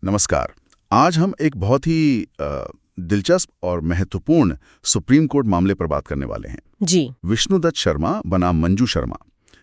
नमस्कार। आज हम एक बहुत ही दिलचस्प और महत्वपूर्ण सुप्रीम कोर्ट मामले पर बात करने वाले हैं। जी विष्णुदत्त शर्मा बनाम मंजू शर्मा,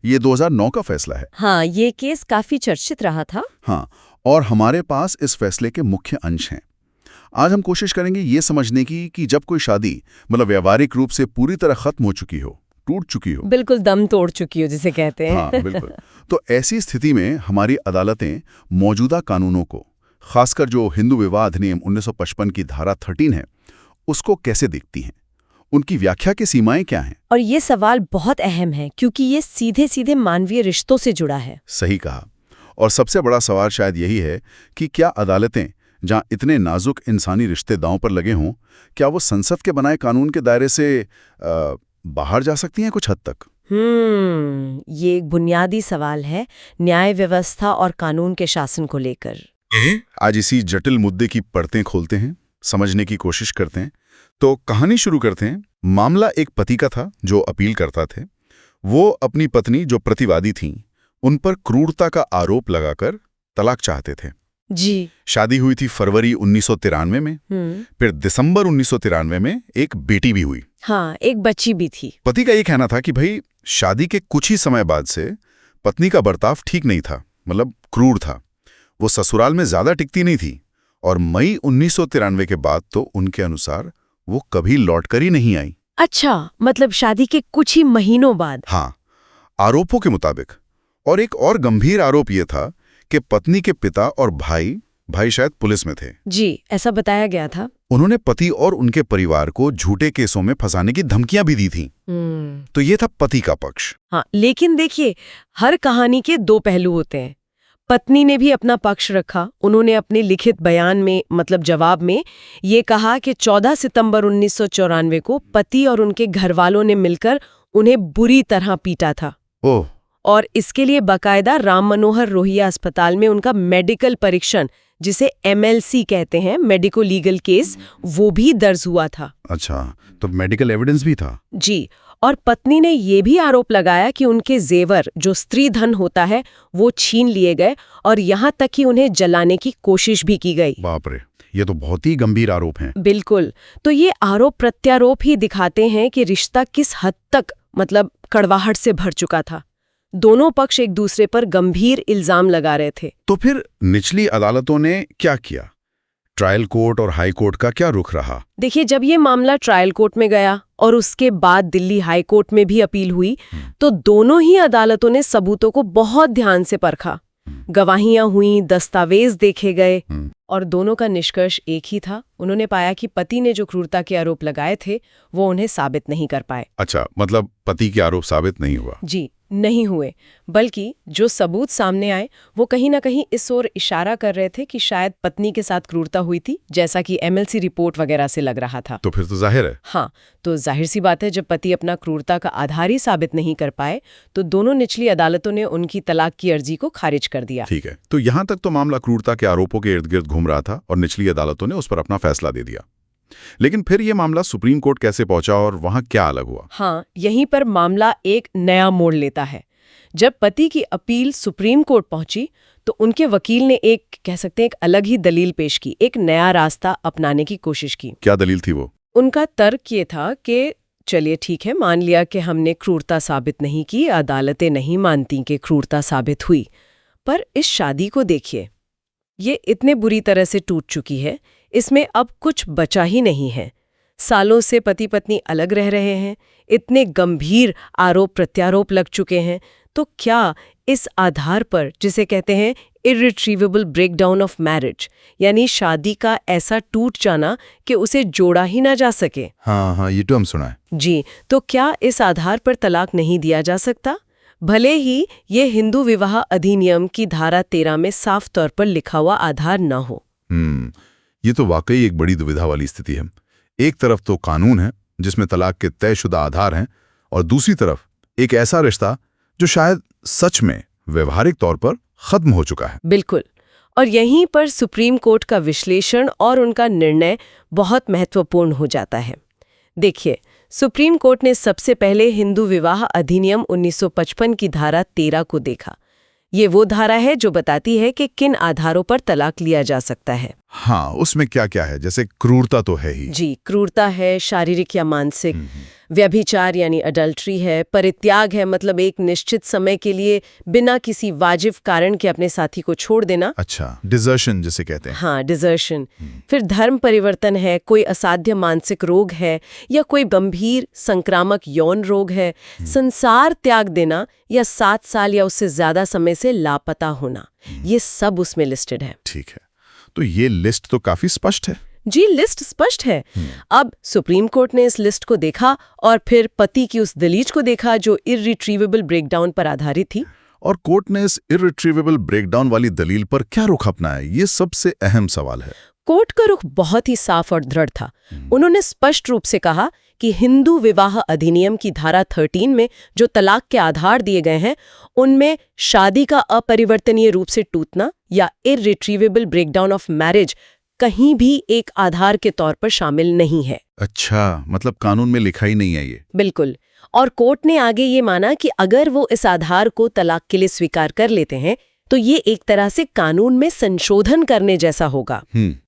ये 2009 का फैसला है। हाँ, ये केस काफी चर्चित रहा था। हाँ, और हमारे पास इस फैसले के मुख्य अंश हैं। आज हम कोशिश करेंगे ये समझने की कि जब कोई शादी व्यावहारिक रूप से पूरी तरह खत्म हो चुकी हो, टूट चुकी हो, बिल्कुल दम तोड़ चुकी हो जिसे कहते हैं। हाँ बिल्कुल, तो ऐसी स्थिति में हमारी अदालतें मौजूदा कानूनों को, खासकर जो हिंदू विवाह अधिनियम 1955 की धारा 13 है, उसको कैसे देखती हैं? उनकी व्याख्या की सीमाएं क्या हैं? और ये सवाल बहुत अहम है क्योंकि ये सीधे सीधे मानवीय रिश्तों से जुड़ा है। सही कहा। और सबसे बड़ा सवाल शायद यही है कि क्या अदालतें, जहां इतने नाजुक इंसानी रिश्ते दांव पर लगे हों, क्या वो संसद के बनाए कानून के दायरे से बाहर जा सकती हैं कुछ हद तक? ये एक बुनियादी सवाल है न्याय व्यवस्था और कानून के शासन को लेकर। आज इसी जटिल मुद्दे की परतें खोलते हैं, समझने की कोशिश करते हैं। तो कहानी शुरू करते हैं। मामला एक पति का था जो अपील करता थे। वो अपनी पत्नी जो प्रतिवादी थीं, उन पर क्रूरता का आरोप लगाकर तलाक चाहते थे। जी। शादी हुई थी फरवरी 1993 में। फिर दिसंबर 1993 में एक बेटी भी हुई। हाँ, एक बच्ची भी थी। पति का ये कहना था कि भाई शादी के कुछ ही समय बाद से पत्नी का बर्ताव ठीक नहीं था, क्रूर था। वो ससुराल में ज्यादा टिकती नहीं थी और मई 1993 के बाद तो उनके अनुसार वो कभी लौटकर ही नहीं आई। अच्छा, शादी के कुछ ही महीनों बाद? हाँ, आरोपों के मुताबिक। और एक और गंभीर आरोप ये था कि पत्नी के पिता और भाई शायद पुलिस में थे। जी, ऐसा बताया गया था। उन्होंने पति और उनके परिवार को झूठे केसों में फंसाने की धमकियां भी दी थीं। तो ये था पति का पक्ष। हाँ, लेकिन देखिए, हर कहानी के दो पहलू होते हैं। पत्नी ने भी अपना पक्ष रखा। उन्होंने अपने लिखित बयान में जवाब में ये कहा कि 14 सितंबर 1994 को पति और उनके घरवालों ने मिलकर उन्हें बुरी तरह पीटा था। ओह। और इसके लिए बाकायदा राम मनोहर रोहिया अस्पताल में उनका मेडिकल परीक्षण, जिसे MLC कहते हैं, मेडिको लीगल केस, वो भी दर्ज हुआ था। अच्छा, तो मेडिकल एविडेंस भी था? जी। और पत्नी ने ये भी आरोप लगाया कि उनके जेवर, जो स्त्री धन होता है, वो छीन लिए गए और यहाँ तक कि उन्हें जलाने की कोशिश भी की गई। बाप रे, ये तो बहुत ही गंभीर आरोप हैं। बिल्कुल। तो ये आरोप प्रत्यारोप ही दिखाते हैं कि रिश्ता किस हद तक कड़वाहट से भर चुका था। दोनों पक्ष एक दूसरे पर गंभीर इल्जाम लगा रहे थे। तो फिर निचली अदालतों ने क्या किया? ट्रायल कोर्ट और हाई कोर्ट का क्या रुख रहा? देखिए, जब ये मामला ट्रायल कोर्ट में गया और उसके बाद दिल्ली हाई कोर्ट में भी अपील हुई, तो दोनों ही अदालतों ने सबूतों को बहुत ध्यान से परखा। गवाहियां हुई, दस्तावेज देखे गए और दोनों का निष्कर्ष एक ही था। उन्होंने पाया कि पति ने जो क्रूरता के आरोप लगाए थे वो उन्हें साबित नहीं कर पाए। अच्छा, पति के आरोप साबित नहीं हुआ? जी, नहीं हुए। बल्कि जो सबूत सामने आए वो कहीं ना कहीं इस ओर इशारा कर रहे थे कि शायद पत्नी के साथ क्रूरता हुई थी, जैसा कि MLC रिपोर्ट वगैरह से लग रहा था। तो फिर तो जाहिर है। हाँ, तो जाहिर सी बात है, जब पति अपना क्रूरता का आधार ही साबित नहीं कर पाए तो दोनों निचली अदालतों ने उनकी तलाक की अर्जी को खारिज कर दिया। ठीक है, तो यहाँ तक तो मामला क्रूरता के आरोपों के इर्द गिर्द घूम रहा था और निचली अदालतों ने उस पर अपना फैसला दे दिया। लेकिन फिर ये मामला सुप्रीम कोर्ट कैसे पहुंचा और वहां क्या अलग हुआ? हाँ, यहीं पर मामला एक नया मोड़ लेता है। जब पति की अपील सुप्रीम कोर्ट पहुंची तो उनके वकील ने एक अलग ही दलील पेश की, एक नया रास्ता अपनाने की कोशिश की। क्या दलील थी वो? उनका तर्क ये था कि चलिए ठीक है, मान लिया कि हमने क्रूरता साबित नहीं की, अदालतें नहीं मानती कि क्रूरता साबित हुई, पर इस शादी को देखिए, ये इतने बुरी तरह से टूट चुकी है, इसमें अब कुछ बचा ही नहीं है। सालों से पति पत्नी अलग रह रहे हैं, इतने गंभीर आरोप प्रत्यारोप लग चुके हैं, तो क्या इस आधार पर, जिसे कहते हैं इर्रिट्रीवेबल ब्रेकडाउन ऑफ मैरिज, यानी शादी का ऐसा टूट जाना कि उसे जोड़ा ही ना जा सके? हाँ, ये तो हम सुना है। जी, तो क्या इस आधार पर तलाक नहीं दिया जा सकता, भले ही ये हिंदू विवाह अधिनियम की धारा 13 में साफ तौर पर लिखा हुआ आधार न हो? ये तो वाकई एक बड़ी दुविधा वाली स्थिति है। एक तरफ तो कानून है जिसमें तलाक के तयशुदा आधार हैं, और दूसरी तरफ एक ऐसा रिश्ता जो शायद सच में व्यवहारिक तौर पर खत्म हो चुका है। बिल्कुल। और यहीं पर सुप्रीम कोर्ट का विश्लेषण और उनका निर्णय बहुत महत्वपूर्ण हो जाता है। देखिए, सुप्रीम कोर्ट ने सबसे पहले हिंदू विवाह अधिनियम 1955 की धारा 13 को देखा। ये वो धारा है जो बताती है कि किन आधारों पर तलाक लिया जा सकता है। हाँ, उसमें क्या क्या है? जैसे क्रूरता तो है ही। जी, क्रूरता है, शारीरिक या मानसिक, व्यभिचार यानी अडल्ट्री है, परित्याग है मतलब एक निश्चित समय के लिए बिना किसी वाजिब कारण के अपने साथी को छोड़ देना। अच्छा, डिजर्शन जिसे कहते हैं। हाँ, डिजर्शन। फिर धर्म परिवर्तन है, कोई असाध्य मानसिक रोग है या कोई गंभीर संक्रामक यौन रोग है, संसार त्याग देना या 7 साल या उससे ज्यादा समय से लापता होना, ये सब उसमें लिस्टेड है। ठीक है, तो ये लिस्ट तो काफी स्पष्ट है। जी, लिस्ट स्पष्ट है। अब सुप्रीम कोर्ट ने इस लिस्ट को देखा और फिर पति की उस दलील को देखा जो इररिट्रीवेबल ब्रेकडाउन पर आधारित थी। और कोर्ट ने इस इररिट्रीवेबल ब्रेकडाउन वाली दलील पर क्या रुख अपनाया, ये सबसे अहम सवाल है। कोर्ट का रुख बहुत ही साफ और दृढ़ था। उन्होंने स्पष्ट रूप से कहा कि हिंदू विवाह अधिनियम की धारा 13 में जो तलाक के आधार दिए गए हैं, उनमें शादी का अपरिवर्तनीय रूप से टूटना या इररिट्रीवेबल ब्रेकडाउन ऑफ मैरिज कहीं भी एक आधार के तौर पर शामिल नहीं है। अच्छा, मतलब कानून में लिखा ही नहीं है ये। बिल्कुल। और कोर्ट ने आगे ये माना कि अगर वो इस आधार को तलाक के लिए स्वीकार कर लेते हैं तो ये एक तरह से कानून में संशोधन करने जैसा होगा।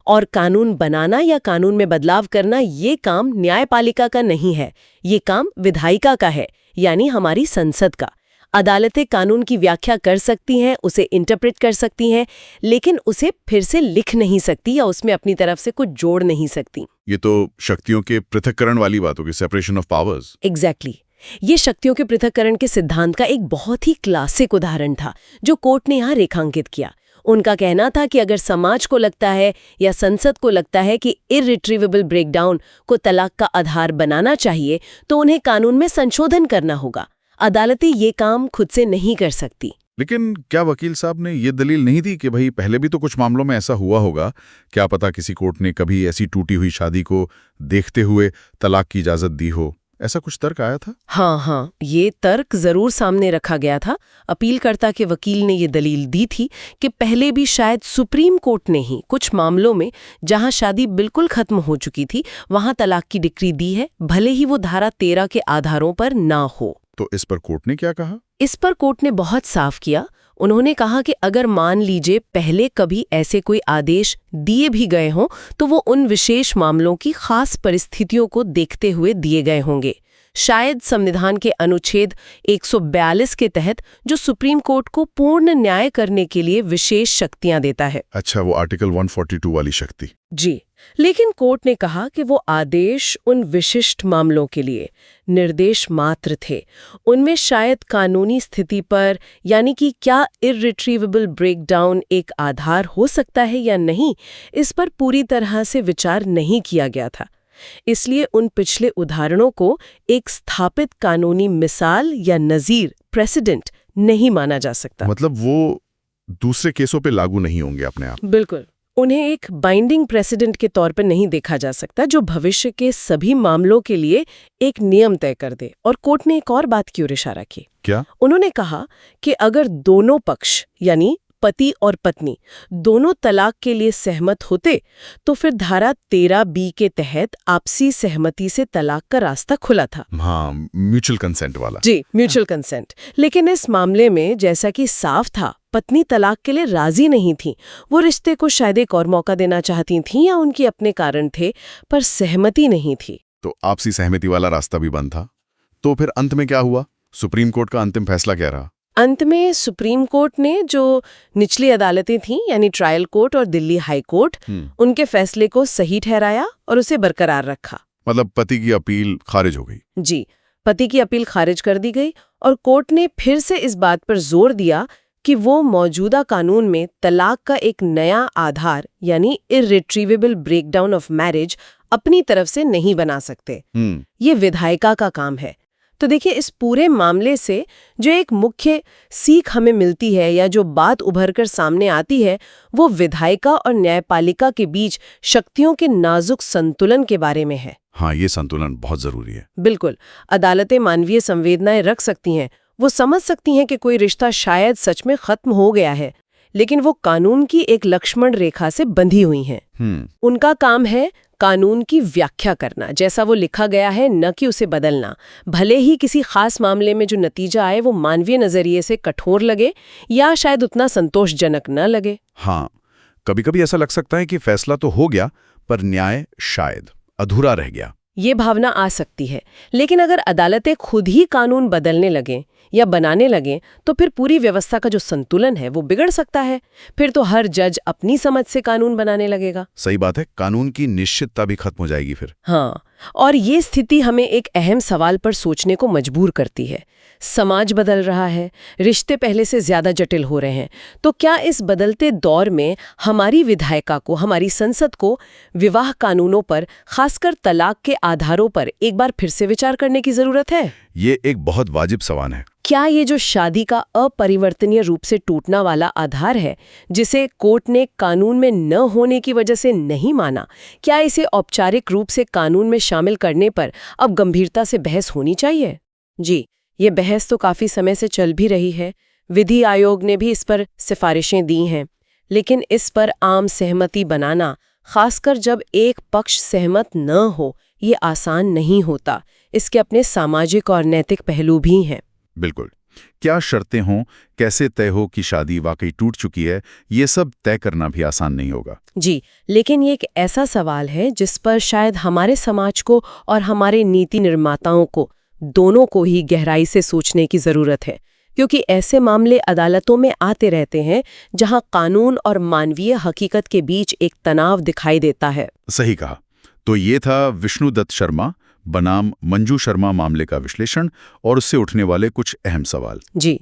और कानून बनाना या कानून में बदलाव करना ये काम न्यायपालिका का नहीं है, ये काम विधायिका का है, यानी हमारी संसद का। अदालतें कानून की व्याख्या कर सकती हैं, उसे इंटरप्रेट कर सकती हैं, लेकिन उसे फिर से लिख नहीं सकती या उसमें अपनी तरफ से कुछ जोड़ नहीं सकती। ये तो शक्तियों के पृथक्करण वाली बात होगी, सेपरेशन ऑफ पावर्स। एग्जैक्टली। ये शक्तियों के पृथक्करण के सिद्धांत का एक बहुत ही क्लासिक उदाहरण था जो कोर्ट ने यहाँ रेखांकित किया। उनका कहना था कि अगर समाज को लगता है या संसद को लगता है कि इररिट्रीवेबल ब्रेकडाउन को तलाक का आधार बनाना चाहिए तो उन्हें कानून में संशोधन करना होगा। अदालतें ये काम खुद से नहीं कर सकती। लेकिन क्या वकील साहब ने ये दलील नहीं दी कि भाई पहले भी तो कुछ मामलों में ऐसा हुआ होगा? क्या पता किसी कोर्ट ने कभी ऐसी टूटी हुई शादी को देखते हुए तलाक की इजाजत दी हो, ऐसा कुछ तर्क आया था? हाँ, ये तर्क जरूर सामने रखा गया था। अपीलकर्ता के वकील ने ये दलील दी थी कि पहले भी शायद सुप्रीम कोर्ट ने ही कुछ मामलों में जहां शादी बिल्कुल खत्म हो चुकी थी वहां तलाक की डिक्री दी है, भले ही वो धारा 13 के आधारों पर ना हो। तो इस पर कोर्ट ने क्या कहा? इस पर कोर्ट ने बहुत साफ किया। उन्होंने कहा कि अगर मान लीजिए पहले कभी ऐसे कोई आदेश दिए भी गए हों तो वो उन विशेष मामलों की खास परिस्थितियों को देखते हुए दिए गए होंगे, शायद संविधान के अनुच्छेद 142 के तहत जो सुप्रीम कोर्ट को पूर्ण न्याय करने के लिए विशेष शक्तियां देता है। अच्छा, वो आर्टिकल 142 वाली शक्ति। जी, लेकिन कोर्ट ने कहा कि वो आदेश उन विशिष्ट मामलों के लिए निर्देश मात्र थे। उनमें शायद कानूनी स्थिति पर, यानी कि क्या इररिट्रीवेबल ब्रेकडाउन एक आधार हो सकता है या नहीं, इस पर पूरी तरह से विचार नहीं किया गया था। इसलिए उन पिछले उदाहरणों को एक स्थापित कानूनी मिसाल या नज़ीर प्रेसिडेंट नहीं माना जा सकता। मतलब वो दूसरे केसों पे लागू नहीं होंगे अपने आप? बिल्कुल। उन्हें एक बाइंडिंग प्रेसिडेंट के तौर पर नहीं देखा जा सकता जो भविष्य के सभी मामलों के लिए एक नियम तय कर दे। और कोर्ट ने एक और बात की ओर इशारा की। क्या? उन्होंने कहा कि अगर दोनों पक्ष यानी पति और पत्नी दोनों तलाक के लिए सहमत होते तो फिर धारा 13B के तहत आपसी सहमति से तलाक का रास्ता खुला था। हाँ, म्यूचुअल कंसेंट वाला। जी, म्यूचुअल कंसेंट। लेकिन इस मामले में जैसा कि साफ था, पत्नी तलाक के लिए राजी नहीं थी। वो रिश्ते को शायद एक और मौका देना चाहती थीं या उनके अपने कारण थे, पर सहमति नहीं थी। तो आपसी सहमति वाला रास्ता भी बंद था। तो फिर अंत में क्या हुआ? सुप्रीम कोर्ट का अंतिम फैसला क्या रहा? अंत में सुप्रीम कोर्ट ने जो निचली अदालतें थीं यानी ट्रायल कोर्ट और दिल्ली हाई कोर्ट, उनके फैसले को सही ठहराया और उसे बरकरार रखा। मतलब पति की अपील खारिज हो गई? जी, पति की अपील खारिज कर दी गई और कोर्ट ने फिर से इस बात पर जोर दिया कि वो मौजूदा कानून में तलाक का एक नया आधार यानी इररिट्रीवेबल ब्रेकडाउन ऑफ मैरिज अपनी तरफ से नहीं बना सकते। ये विधायिका का काम है। तो देखिए, इस पूरे मामले से जो एक मुख्य सीख हमें मिलती है या जो बात उभर कर सामने आती है वो विधायिका और न्यायपालिका के बीच शक्तियों के नाजुक संतुलन के बारे में है। हाँ, ये संतुलन बहुत जरूरी है। बिल्कुल। अदालतें मानवीय संवेदनाएं रख सकती हैं, वो समझ सकती हैं कि कोई रिश्ता शायद सच में खत्म हो गया है, लेकिन वो कानून की एक लक्ष्मण रेखा से बंधी हुई हैं। उनका काम है कानून की व्याख्या करना, जैसा वो लिखा गया है, न कि उसे बदलना। भले ही किसी खास मामले में जो नतीजा आए वो मानवीय नजरिए से कठोर लगे या शायद उतना संतोषजनक न लगे। हाँ, कभी-कभी ऐसा लग सकता है कि फैसला तो हो गया पर न्याय शायद अधूरा रह गया। ये भावना आ सकती है, लेकिन अगर अदालतें खुद ही कानून बदलने लगें या बनाने लगें तो फिर पूरी व्यवस्था का जो संतुलन है वो बिगड़ सकता है। फिर तो हर जज अपनी समझ से कानून बनाने लगेगा। सही बात है, कानून की निश्चितता भी खत्म हो जाएगी फिर। हाँ, और ये स्थिति हमें एक अहम सवाल पर सोचने को मजबूर करती है। समाज बदल रहा है, रिश्ते पहले से ज्यादा जटिल हो रहे हैं, तो क्या इस बदलते दौर में हमारी विधायिका को, हमारी संसद को विवाह कानूनों पर, खासकर तलाक के आधारों पर एक बार फिर से विचार करने की जरूरत है? ये एक बहुत वाजिब सवाल है। क्या ये जो शादी का अपरिवर्तनीय रूप से टूटना वाला आधार है, जिसे कोर्ट ने कानून में न होने की वजह से नहीं माना, क्या इसे औपचारिक रूप से कानून में शामिल करने पर अब गंभीरता से बहस होनी चाहिए? जी, ये बहस तो काफी समय से चल भी रही है। विधि आयोग ने भी इस पर सिफारिशें दी हैं, लेकिन इस पर आम सहमति बनाना, खासकर जब एक पक्ष सहमत न हो, ये आसान नहीं होता। इसके अपने सामाजिक और नैतिक पहलू भी हैं। बिल्कुल। क्या शर्तें हों, कैसे तय हो कि शादी वाकई टूट चुकी है, ये सब तय करना भी आसान नहीं होगा। जी, लेकिन ये एक ऐसा सवाल है जिस पर शायद हमारे समाज को और हमारे नीति निर्माताओं को, दोनों को ही गहराई से सोचने की जरूरत है, क्योंकि ऐसे मामले अदालतों में आते रहते हैं जहां कानून और मानवीय हकीकत के बीच एक तनाव दिखाई देता है। सही कहा। तो ये था विष्णुदत्त शर्मा बनाम मंजू शर्मा मामले का विश्लेषण और उससे उठने वाले कुछ अहम सवाल। जी।